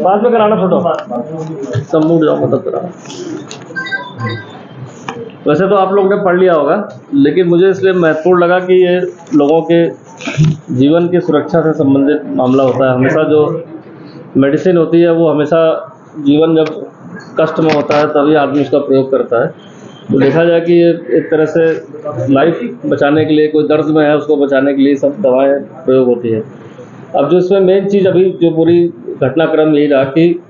बाद में कराना फोटो, सब मूड जाओ मतलब कराना। वैसे तो आप लोग ने पढ़ लिया होगा, लेकिन मुझे इसलिए महत्वपूर्ण लगा कि ये लोगों के जीवन की सुरक्षा से संबंधित मामला होता है। हमेशा जो मेडिसिन होती है वो हमेशा जीवन जब कष्ट में होता है तभी आदमी उसका प्रयोग करता है। तो देखा जाए कि ये एक तरह से लाइफ बचाने के लिए, कोई दर्द में है उसको बचाने के लिए सब दवाएं प्रयोग होती है। अब जो इसमें मेन चीज़ अभी जो पूरी घटनाक्रम यही रहा कि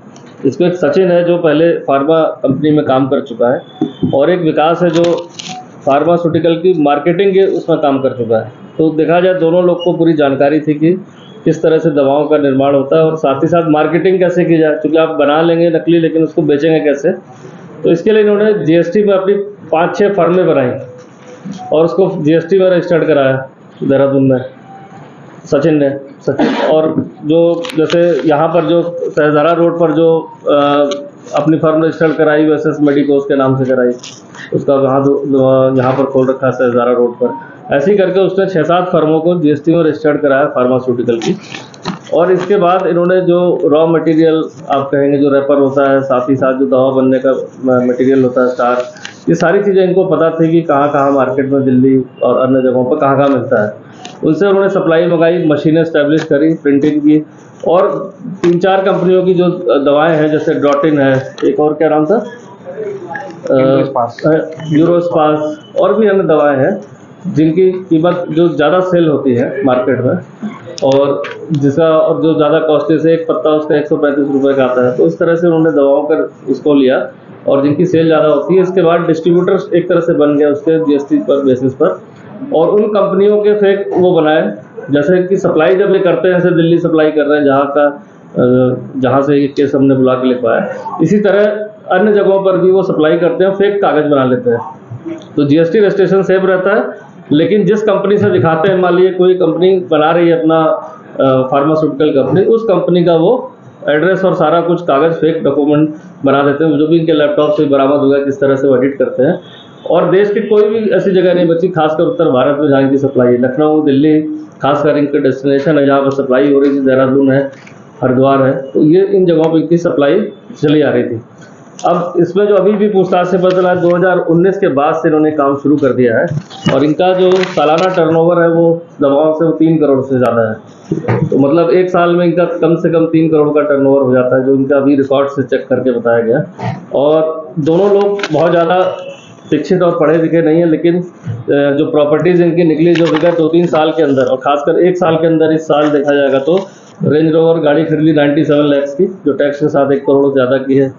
इसमें एक सचिन है जो पहले फार्मा कंपनी में काम कर चुका है, और एक विकास है जो फार्मास्यूटिकल की मार्केटिंग के उसमें काम कर चुका है। तो देखा जाए दोनों लोग को पूरी जानकारी थी कि किस तरह से दवाओं का निर्माण होता है और साथ ही साथ मार्केटिंग कैसे की जाए, क्योंकि आप बना लेंगे नकली लेकिन उसको बेचेंगे कैसे। तो इसके लिए इन्होंने जीएसटी में अपनी 5-6 फर्में बनाई और उसको जीएसटी में रजिस्टर्ड कराया देहरादून में सचिन ने। और जो जैसे यहाँ पर जो सहजरा रोड पर जो अपनी फर्म रजिस्टर्ड कराई वैसे मेडिकोज के नाम से कराई, उसका यहाँ पर खोल रखा है सहजरा रोड पर। ऐसे ही करके उसने 6-7 फर्मों को जीएसटी में रजिस्टर्ड कराया फार्मास्यूटिकल की। और इसके बाद इन्होंने जो रॉ मटेरियल आप कहेंगे जो रैपर होता है, साथ ही साथ जो दवा बनने का मटेरियल होता है स्टार, ये सारी चीज़ें इनको पता थी कि कहाँ कहाँ मार्केट में दिल्ली और अन्य जगहों पर कहाँ कहाँ मिलता है। उनसे उन्होंने सप्लाई मंगाई, मशीनें इस्टेब्लिश करी प्रिंटिंग की, और 3-4 कंपनियों की जो दवाएं हैं जैसे ड्रॉटिन है, एक और क्या नाम था, यूरोस्पास, और भी अन्य दवाएं हैं जिनकी कीमत जो ज़्यादा सेल होती है मार्केट में और जिसका और जो ज़्यादा कॉस्टली से एक पत्ता उसका 135 रुपये का आता है। तो इस तरह से उन्होंने दवाओं का उसको लिया और जिनकी सेल ज़्यादा होती है। इसके बाद डिस्ट्रीब्यूटर एक तरह से बन गया उसके जीएसटी पर बेसिस पर, और उन कंपनियों के फेक वो बनाए, जैसे कि सप्लाई जब ये करते हैं जैसे दिल्ली सप्लाई कर रहे हैं जहाँ से ये केस हमने बुला के लिखवाया, इसी तरह अन्य जगहों पर भी वो सप्लाई करते हैं, फेक कागज़ बना लेते हैं। तो जीएसटी रजिस्ट्रेशन सेव रहता है, लेकिन जिस कंपनी से दिखाते हैं, मान लीजिए कोई कंपनी बना रही है अपना फार्मास्यूटिकल कंपनी, उस कंपनी का वो एड्रेस और सारा कुछ कागज़ फेक डॉक्यूमेंट बना देते हैं, जो भी इनके लैपटॉप से बरामद हुआ किस तरह से वो एडिट करते हैं। और देश की कोई भी ऐसी जगह नहीं बची, खासकर उत्तर भारत में जहाँ की सप्लाई है, लखनऊ, दिल्ली, खासकर इनके डेस्टिनेशन है जहाँ पर सप्लाई हो रही थी, देहरादून है, हरिद्वार है, तो ये इन जगहों पर इनकी सप्लाई चली आ रही थी। अब इसमें जो अभी भी पूछताछ से पता चला 2019 के बाद से इन्होंने काम शुरू कर दिया है, और इनका जो सालाना टर्नओवर है वो दवाओं से 3 करोड़ से ज़्यादा है। तो मतलब एक साल में इनका कम से कम 3 करोड़ का टर्नओवर हो जाता है, जो इनका अभी रिकॉर्ड से चेक करके बताया गया। और दोनों लोग बहुत ज़्यादा शिक्षित और पढ़े लिखे नहीं है, लेकिन जो प्रॉपर्टीज़ इनकी निकली जो विगत 2-3 साल के अंदर, और खासकर 1 साल के अंदर, इस साल देखा जाएगा तो रेंज रोवर गाड़ी खरीदी 97 लाख की, जो टैक्स के साथ 1 करोड़ ज़्यादा की है।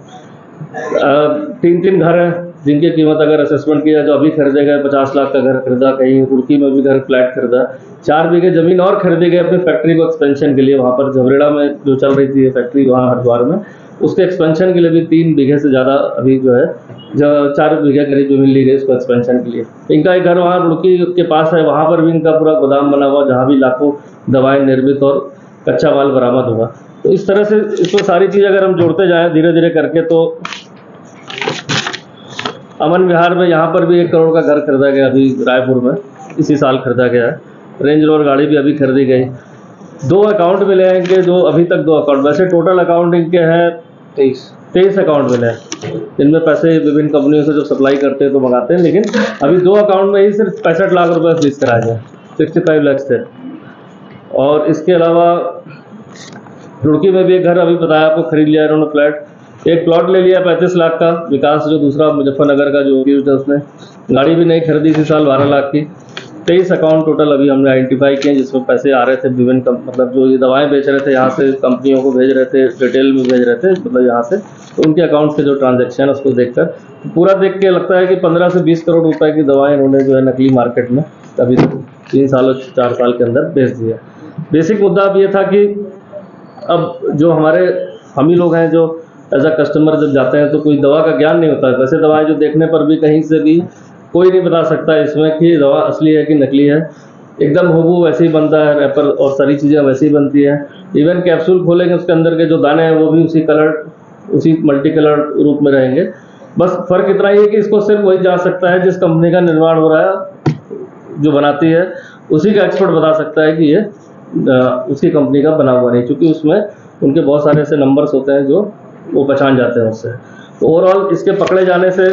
3 घर हैं जिनकी कीमत अगर असेसमेंट किया तो अभी खरीदे गए, 50 लाख का घर खरीदा, कहीं रुड़की में भी घर फ्लैट खरीदा, 4 बीघे ज़मीन और खरीदी गई अपनी फैक्ट्री को एक्सपेंशन के लिए। वहाँ पर झबरेड़ा में जो चल रही थी फैक्ट्री वहाँ हरिद्वार में, उसके एक्सपेंशन के लिए भी 3 बीघे से ज़्यादा अभी जो है 4 बीघे करीब जमीन ली गई उसको एक्सपेंशन के लिए। इनका एक घर वहाँ रुड़की के पास है, वहाँ पर भी इनका पूरा गोदाम बना हुआ जहाँ भी लाखों दवाएँ निर्मित और कच्चा माल बरामद हुआ। तो इस तरह से इसमें सारी चीज़ अगर हम जोड़ते जाएं धीरे धीरे करके, तो अमन विहार में यहाँ पर भी 1 करोड़ का घर खरीदा गया, अभी रायपुर में इसी साल खरीदा गया है। रेंज रोवर गाड़ी भी अभी खरीदी गई। 2 अकाउंट मिले हैं इनके, जो अभी तक 2 अकाउंट, वैसे टोटल अकाउंट इनके हैं 23 अकाउंट मिले हैं। इनमें पैसे विभिन्न कंपनियों से जो सप्लाई करते हैं तो मंगाते हैं, लेकिन अभी 2 अकाउंट में ही सिर्फ 65 लाख रुपये फ्रीज कराया गया, 65 लाख थे। और इसके अलावा रुड़की में भी एक घर अभी बताया आपको खरीद लिया इन्होंने, फ्लैट, एक प्लॉट ले लिया 35 लाख का, विकास जो दूसरा मुजफ्फरनगर का जो यूज है उसने। गाड़ी भी नहीं खरीदी इसी साल 12 लाख की। 23 अकाउंट टोटल अभी हमने आइडेंटिफाई किए जिसमें पैसे आ रहे थे विभिन्न मतलब जो ये दवाएं बेच रहे थे यहाँ से कंपनियों को भेज रहे थे, रिटेल में भेज रहे थे मतलब यहाँ से, तो उनके अकाउंट से जो ट्रांजेक्शन है उसको देखकर पूरा देख के लगता है कि 15 से 20 करोड़ रुपए की दवाएं इन्होंने जो है नकली मार्केट में अभी 3 साल 4 साल के अंदर बेच दिया। बेसिक मुद्दा अब ये था कि अब जो हमारे हम ही लोग हैं जो एज अ कस्टमर जब जाते हैं तो कोई दवा का ज्ञान नहीं होता है। वैसे दवाएं जो देखने पर भी कहीं से भी कोई नहीं बता सकता इसमें कि दवा असली है कि नकली है, एकदम हूबहू वैसे ही बनता है रैपर और सारी चीज़ें वैसे ही बनती हैं। इवन कैप्सूल खोलेंगे उसके अंदर के जो दाने हैं वो भी उसी कलर, उसी मल्टी कलर रूप में रहेंगे। बस फ़र्क इतना ही है कि इसको सिर्फ वही जा सकता है जिस कंपनी का निर्माण हो रहा है, जो बनाती है उसी का एक्सपर्ट बता सकता है कि ये उसकी कंपनी का बना हुआ नहीं, क्योंकि उसमें उनके बहुत सारे ऐसे नंबर्स होते हैं जो वो पहचान जाते हैं उससे। तो ओवरऑल इसके पकड़े जाने से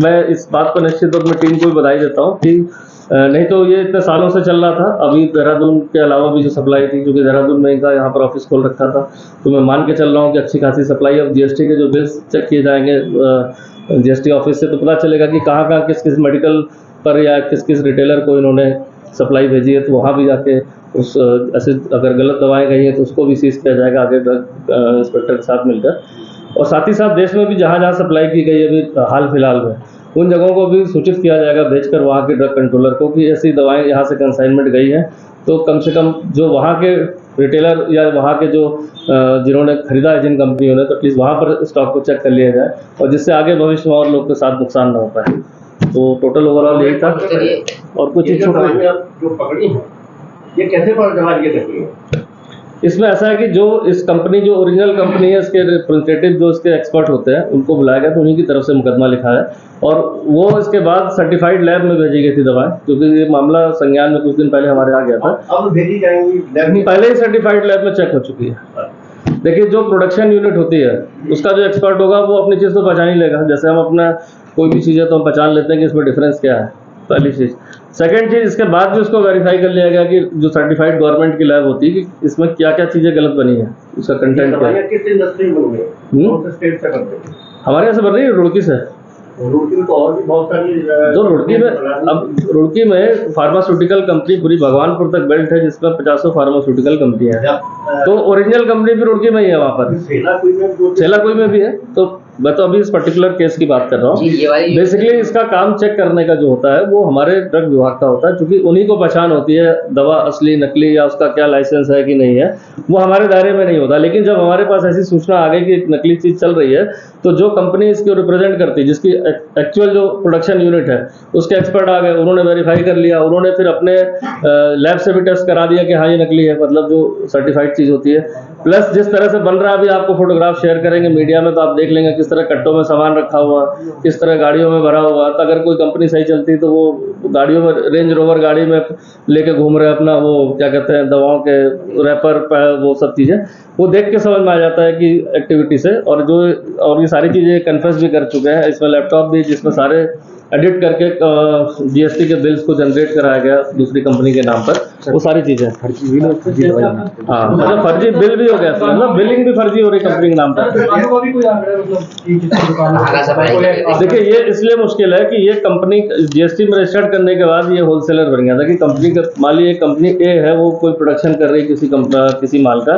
मैं इस बात पर निश्चित तौर पर टीम को भी बधाई देता हूँ कि नहीं तो ये इतने सालों से चल रहा था। अभी देहरादून के अलावा भी जो सप्लाई थी, क्योंकि देहरादून में इनका यहाँ पर ऑफिस खोल रखा था, तो मैं मान के चल रहा हूँ कि अच्छी खासी सप्लाई। अब जीएसटी के जो बिल्स चेक किए जाएंगे जीएसटी ऑफिस से, तो पता चलेगा कि कहाँ कहाँ किस किस मेडिकल पर या किस किस रिटेलर को इन्होंने सप्लाई भेजी है। तो वहाँ भी जाके उस ऐसे अगर गलत दवाएं गई हैं तो उसको भी सीज किया जाएगा आगे ड्रग इंस्पेक्टर के साथ मिलकर। और साथ ही साथ देश में भी जहाँ जहाँ सप्लाई की गई है अभी हाल फिलहाल में, उन जगहों को भी सूचित किया जाएगा भेजकर वहाँ के ड्रग कंट्रोलर को कि ऐसी दवाएं यहाँ से कंसाइनमेंट गई हैं। तो कम से कम जो वहाँ के रिटेलर या वहाँ के जो जिन्होंने खरीदा है जिन कंपनियों ने, तो एटलीस्ट वहाँ पर स्टॉक को चेक कर लिया जाए, और जिससे आगे भविष्य में और लोग के साथ नुकसान ना हो पाए। तो टोटल ओवरऑल यही था। और कुछ चीज जो पकड़ी है ये कैसे पता चला ये तकलीफ? इसमें ऐसा है कि जो इस कंपनी, जो ओरिजिनल कंपनी है, इसके रिप्रेजेंटेटिव जो इसके एक्सपर्ट होते हैं उनको बुलाया गया, तो उन्हीं की तरफ से मुकदमा लिखा है। और वो इसके बाद सर्टिफाइड लैब में भेजी गई थी दवाएं, क्योंकि ये मामला संज्ञान में कुछ दिन पहले हमारे आ गया था। अब भेजी जाएंगी लैब में? पहले ही सर्टिफाइड लैब में चेक हो चुकी है। देखिए, जो प्रोडक्शन यूनिट होती है उसका जो एक्सपर्ट होगा वो अपनी चीज़ तो पहचान ही लेगा। जैसे हम अपना कोई भी चीज़ है तो हम पहचान लेते हैं कि इसमें डिफरेंस क्या है, पहली चीज़। सेकंड चीज़, इसके बाद भी उसको वेरीफाई कर लिया गया कि जो सर्टिफाइड गवर्नमेंट की लैब होती है कि इसमें क्या क्या चीज़ें गलत बनी है, उसका कंटेंट क्या है। किस इंडस्ट्री में बनी? कौन से स्टेट से करते हैं? हमारे यहाँ से बन रही है, रुड़की से। रुड़की में तो और भी बहुत सारी तो रुड़की में, अब रुड़की में फार्मास्यूटिकल कंपनी पूरी भगवानपुर तक बेल्ट है जिसमें 50 फार्मास्यूटिकल कंपनी है। तो ओरिजिनल कंपनी भी रुड़की में ही है वहाँ पर, सेलाकुई में भी है। तो मैं तो अभी इस पर्टिकुलर केस की बात कर रहा हूँ। बेसिकली इसका काम चेक करने का जो होता है वो हमारे ड्रग विभाग का होता है, क्योंकि उन्हीं को पहचान होती है दवा असली नकली या उसका क्या लाइसेंस है कि नहीं है, वो हमारे दायरे में नहीं होता। लेकिन जब हमारे पास ऐसी सूचना आ गई कि एक नकली चीज़ चल रही है, तो जो कंपनी इसको रिप्रेजेंट करती है, जिसकी एक्चुअल जो प्रोडक्शन यूनिट है, उसके एक्सपर्ट आ गए, उन्होंने वेरीफाई कर लिया, उन्होंने फिर अपने लैब से भी टेस्ट करा दिया कि हाँ ये नकली है, मतलब जो सर्टिफाइड चीज़ होती है। प्लस जिस तरह से बन रहा है, अभी आपको फोटोग्राफ शेयर करेंगे मीडिया में, तो आप देख लेंगे किस तरह कट्टों में सामान रखा हुआ, किस तरह गाड़ियों में भरा हुआ। तो अगर कोई कंपनी सही चलती तो वो गाड़ियों में, रेंज रोवर गाड़ी में लेके घूम रहे अपना वो क्या कहते हैं दवाओं के रैपर, वो सब चीज़ें वो देख के समझ में आ जाता है कि एक्टिविटी से। और ये सारी चीज़ें कन्फेस भी कर चुके हैं। इसमें लैपटॉप भी जिसमें सारे एडिट करके जीएसटी के बिल्स को जनरेट कराया गया दूसरी कंपनी के नाम पर, वो सारी चीज़ें। हाँ, मतलब फर्जी बिल भी हो गया, मतलब बिलिंग भी फर्जी हो रही कंपनी के नाम पर। देखिए, ये इसलिए मुश्किल है कि ये कंपनी जीएसटी में रजिस्टर्ड करने के बाद ये होलसेलर बन गया था कि कंपनी का मान लीजिए कंपनी ए है, वो कोई प्रोडक्शन कर रही है किसी माल का,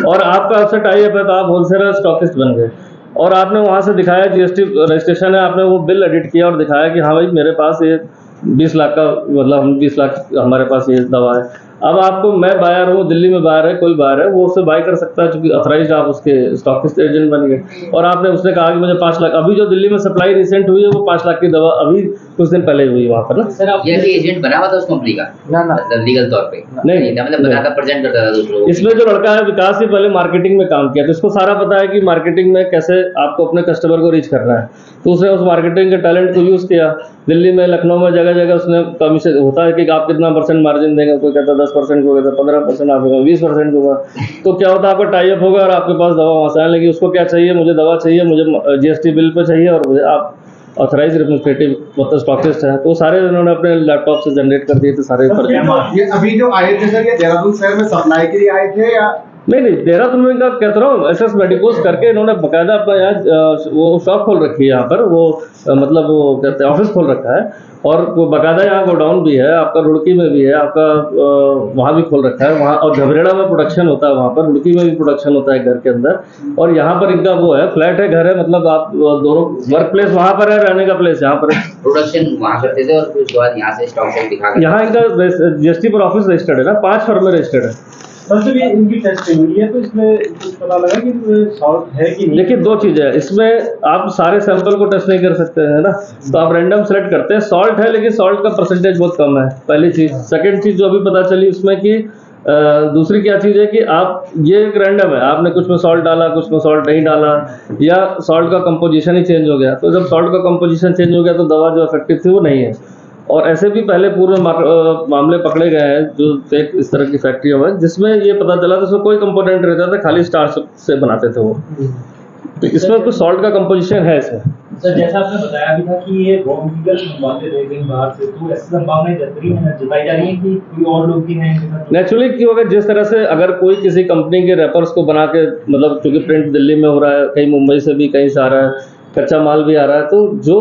और आपका आपसे टाई अप है, तो आप होलसेलर स्टॉकिस्ट बन गए। और आपने वहाँ से दिखाया जीएसटी रजिस्ट्रेशन है, आपने वो बिल एडिट किया और दिखाया कि हाँ भाई मेरे पास ये 20 लाख का, मतलब हम 20 लाख हमारे पास ये दवा है। अब आपको, मैं बायर हूँ, दिल्ली में बायर है, कोई बायर है, वो उससे बाय कर सकता है क्योंकि अथराइज आप उसके स्टॉकिस्ट एजेंट बन गए। और आपने उसने कहा कि मुझे 5 लाख, अभी जो दिल्ली में सप्लाई रिसेंट हुई है वो 5 लाख की दवा अभी कुछ दिन पहले हुई वहाँ पर ना। सर आप ये एजेंट बना हुआ था उस कंपनी का? ना लीगल तौर पे नहीं, मतलब बनाकर प्रेजेंट करता था दूसरों को। इसमें जो लड़का है विकास, ही पहले मार्केटिंग में काम किया, तो इसको सारा पता है कि मार्केटिंग में कैसे आपको अपने कस्टमर को रीच करना है। तो उसने उस मार्केटिंग के टैलेंट को यूज़ किया। दिल्ली में, लखनऊ में, जगह जगह उसने कमीशन होता है कि आप कितना % मार्जिन देंगे, कोई कहता 10% को, कहता 15%, आप 20% होगा। तो क्या होता है, आपका टाई अप होगा और आपके पास दवा वहाँ से आने लगी। उसको क्या चाहिए, मुझे दवा चाहिए, मुझे जीएसटी बिल पे चाहिए, और मुझे आप ऑथराइज रिप्रेजेंटेटिव मतलब स्टॉकिस्ट है, तो सारे उन्होंने अपने लैपटॉप से जनरेट कर दिए थे सारे। ये अभी जो आए थे सर, ये देहरादून शहर में सप्लाई के लिए आए थे या नहीं, देहरादून में कहता रहा हूँ, एसएस मेडिकोस करके इन्होंने बकायदा अपना यहाँ वो शॉप खोल रखी है यहाँ पर, वो मतलब वो कहते हैं ऑफिस खोल रखा है, और वो बकायदा यहाँ गोडाउन भी है, आपका रुड़की में भी है, आपका वहाँ भी खोल रखा है वहाँ, और झबरेड़ा में प्रोडक्शन होता है, वहाँ पर रुड़की में भी प्रोडक्शन होता है घर के अंदर, और यहाँ पर इनका वो है, फ्लैट है, घर है, मतलब आप दोनों वर्क प्लेस वहाँ पर है, रहने का प्लेस यहाँ पर है। प्रोडक्शन वहाँ करते थे और फिर उसके बाद यहाँ से स्टॉक से दिखा, यहाँ इनका जीएसटी पर ऑफिस रजिस्टर्ड है ना, 5 फर्म में रजिस्टर्ड है। जब ये इनकी टेस्टिंग हुई है तो इसमें कुछ पता लगा कि सॉल्ट है कि नहीं? देखिए, 2 चीज़ें हैं इसमें, आप सारे सैंपल को टेस्ट नहीं कर सकते हैं ना, तो आप रैंडम सेलेक्ट करते हैं। सॉल्ट है, लेकिन सॉल्ट का परसेंटेज बहुत कम है, पहली चीज़। सेकंड चीज़ जो अभी पता चली उसमें कि दूसरी क्या चीज़ है कि आप, ये एक रैंडम है, आपने कुछ में सॉल्ट डाला, कुछ में सॉल्ट नहीं डाला, या सॉल्ट का कंपोजिशन ही चेंज हो गया। तो जब सॉल्ट का कंपोजिशन चेंज हो गया तो दवा जो इफेक्टिव थी वो नहीं है। और ऐसे भी पहले पूर्व मामले पकड़े गए हैं जो फेक इस तरह की फैक्ट्रियों में, जिसमें ये पता चला था उसमें कोई कंपोनेंट रहता था, खाली स्टार्च से बनाते थे वो। तो इसमें कुछ सॉल्ट का कंपोजिशन है इसमें। सर जैसा आपने बताया भी था कि ये रॉ मटेरियल मंगवाते थे कहीं बाहर से, तो ऐसी संभावनाएं जताई जा रही है कि कोई और लोग भी हैं नेचुरली क्यों, अगर जिस तरह से अगर कोई किसी कंपनी के रैपर्स को बना के, मतलब क्योंकि प्रिंट दिल्ली में हो रहा है, कहीं मुंबई से भी कहीं से आ रहा है, कच्चा माल भी आ रहा है, तो जो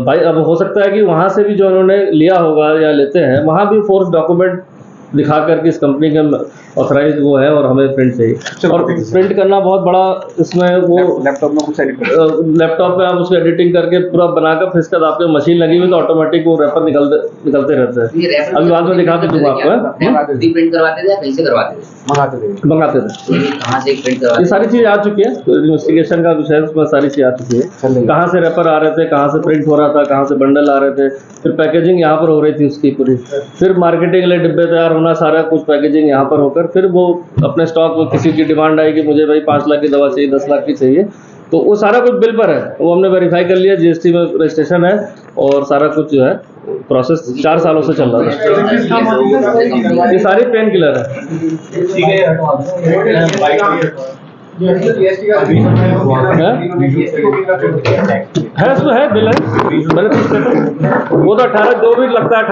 भाई अब हो सकता है कि वहाँ से भी जो उन्होंने लिया होगा या लेते हैं, वहाँ भी फोर्स डॉक्यूमेंट दिखा करके इस कंपनी के ऑथराइज वो है और हमें प्रिंट चाहिए। और प्रिंट करना बहुत बड़ा इसमें वो लैपटॉप में कुछ एडिट लैपटॉप में आप उसको एडिटिंग करके पूरा बनाकर फिर इसके बाद आपके मशीन लगी हुई तो ऑटोमेटिक वो रैपर निकलते रहते हैं। अभी बाद में दिखा के दूंगा आपको। प्रिंट करवाते थे या कहीं से करवाते थे? मंगाते थे। कहाँ से प्रिंट करवाते ये थे? सारी चीज़ आ चुकी है, इन्वेस्टिगेशन का विषय उसमें सारी चीज़ आ चुकी है, कहाँ से रैपर आ रहे थे, कहाँ से प्रिंट हो रहा था, कहाँ से बंडल आ रहे थे, फिर पैकेजिंग यहाँ पर हो रही थी उसकी पूरी, फिर मार्केटिंग के लिए डिब्बे तैयार होना, सारा कुछ पैकेजिंग यहाँ पर होकर फिर वो अपने स्टॉक में किसी की डिमांड आई कि मुझे भाई 5 लाख की दवा चाहिए, 10 लाख की चाहिए, तो वो सारा कुछ बिल पर है, वो हमने वेरीफाई कर लिया, जीएसटी में रजिस्ट्रेशन है और सारा कुछ जो है प्रोसेस 4 सालों से चल रहा है। ये सारी पेन किलर है। है उसमें है बिल है, मैंने वो तो 18 जो भी लगता है